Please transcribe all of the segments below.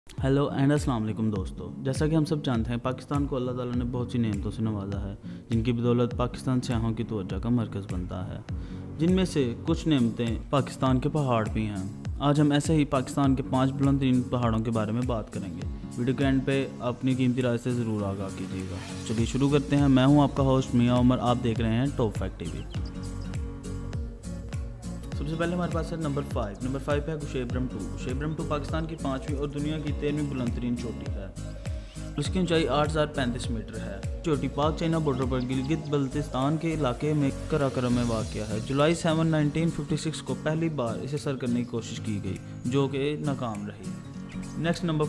Hello and अस्सलाम वालेकुम दोस्तों। जैसा कि हम सब जानते हैं, पाकिस्तान को अल्लाह ताला ने बहुत सी नेमतों से नवाजा है, जिनकी बदौलत पाकिस्तान सियाहों की तवज्जो का मरकज़ बनता है। जिनमें से कुछ नेमतें पाकिस्तान के पहाड़ भी हैं। आज हम ऐसे ही पाकिस्तान के 5 बुलंदतरीन पहाड़ों के बारे में बात करेंगे। वीडियो के एंड पे अपनी कीमती राय से ज़रूर आगाह कीजिएगा। चलिए शुरू करते हैं। मैं हूँ आपका होस्ट मियां उमर, आप देख रहे हैं टॉप फैक्ट टीवी। सबसे पहले हमारे पास है नंबर 5 पे है गुशेबरम 2। गुशेबरम 2 पाकिस्तान की 5वीं और दुनिया की 13वीं बुलंदतरीन चोटी है। उसकी ऊंचाई 8035 मीटर है। चोटी पाक चाइना बॉर्डर पर गिलगित बल्तिस्तान के इलाके में कराकरम में वाक़या है। जुलाई 7, 1956 को पहली बार इसे सर करने की कोशिश की गई, जो कि नाकाम रही। नेक्स्ट नंबर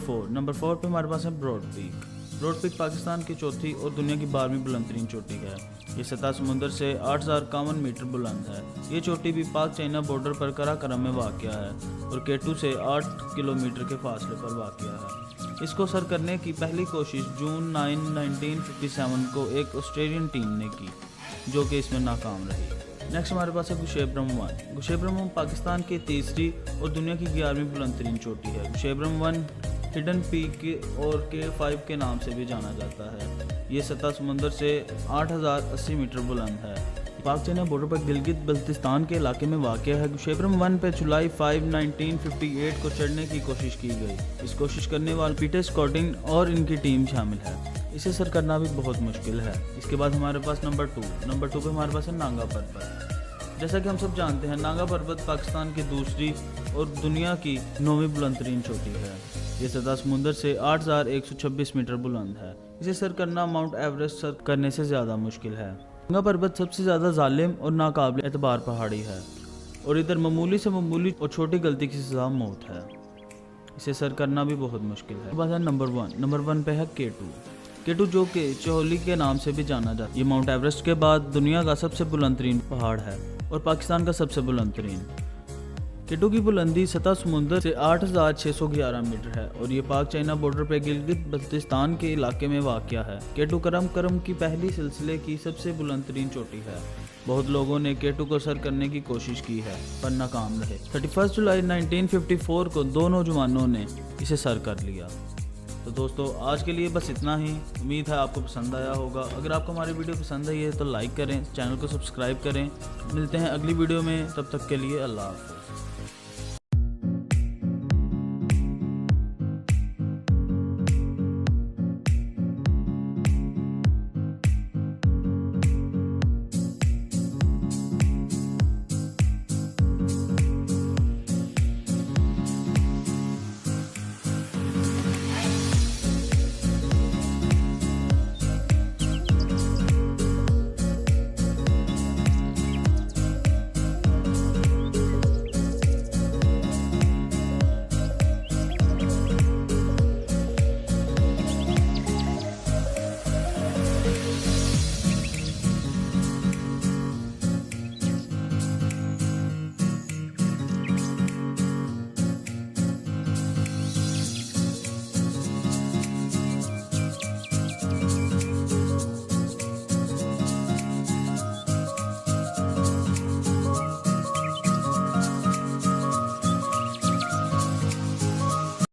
4 पे हमारे पास है broad peak. Broad peak Pakistan की चौथी और दुनिया की 12वीं बुलंदतरीन चोटी है। ये सतह समुंदर से 8051 मीटर बुलंद है। ये चोटी भी पाक चाइना बॉर्डर पर कराकरम में वाक़या है और केटू से 8 किलोमीटर के फासले पर वाक़या है। इसको सर करने की पहली कोशिश जून 9, 1957 को एक ऑस्ट्रेलियन टीम ने की, जो कि इसमें नाकाम रही। नेक्स्ट हमारे पास है गुशेबरम 1। गुशेबरम 1 पाकिस्तान की तीसरी और दुनिया की 11वीं बुलंदतरीन चोटी है। गुशेबरम 1 हिडन पीक और K5 के नाम से भी जाना जाता है। ये सतह समुंदर से 8080 मीटर बुलंद है। पाक चाइना बॉर्डर पर गिलगित बल्तिस्तान के इलाके में वाक़या है। गुशेबरम 1 पे जुलाई 5, 1958 को चढ़ने की कोशिश की गई। इस कोशिश करने वाले पीटर स्कॉटिंग और इनकी टीम शामिल है। इसे सर करना भी बहुत मुश्किल है। इसके बाद हमारे पास नंबर 2 पे हमारे पास है नांगा पर्वत। जैसा कि हम सब जानते हैं, नांगा पर्वत पाकिस्तान की दूसरी और दुनिया की 9वीं बुलंदतरीन चोटी है। ये सतह समुंदर से 8126 मीटर बुलंद है। इसे सर करना माउंट एवरेस्ट सर करने से ज़्यादा मुश्किल है। नांगा पर्वत सबसे ज़्यादा जालिम और नाकाबिल एतबार पहाड़ी है और इधर मामूली से मामूली और छोटी गलती की सज़ा मौत है। इसे सर करना भी बहुत मुश्किल है। बात है नंबर 1 पे है केटू, जो कि चोली के नाम से भी जाना जाता है। ये माउंट एवरेस्ट के बाद दुनिया का सबसे बुलंदतरीन पहाड़ है और पाकिस्तान का सबसे बुलंदतरीन। केटू की बुलंदी सतह समुंदर से 8611 मीटर है और ये पाक चाइना बॉर्डर पर गिलगित बल्तिस्तान के इलाके में वाक़या है। केटू करम की पहली सिलसिले की सबसे बुलंदतरीन चोटी है। बहुत लोगों ने केटू को सर करने की कोशिश की है पर नाकाम रहे। 31 जुलाई 1954 को 2 नौजवानों ने इसे सर कर लिया। तो दोस्तों, आज के लिए बस इतना ही। उम्मीद है आपको पसंद आया होगा। अगर आपको हमारी वीडियो पसंद आई है तो लाइक करें, चैनल को सब्सक्राइब करें। मिलते हैं अगली वीडियो में, तब तक के लिए अल्लाह हाफ़िज़।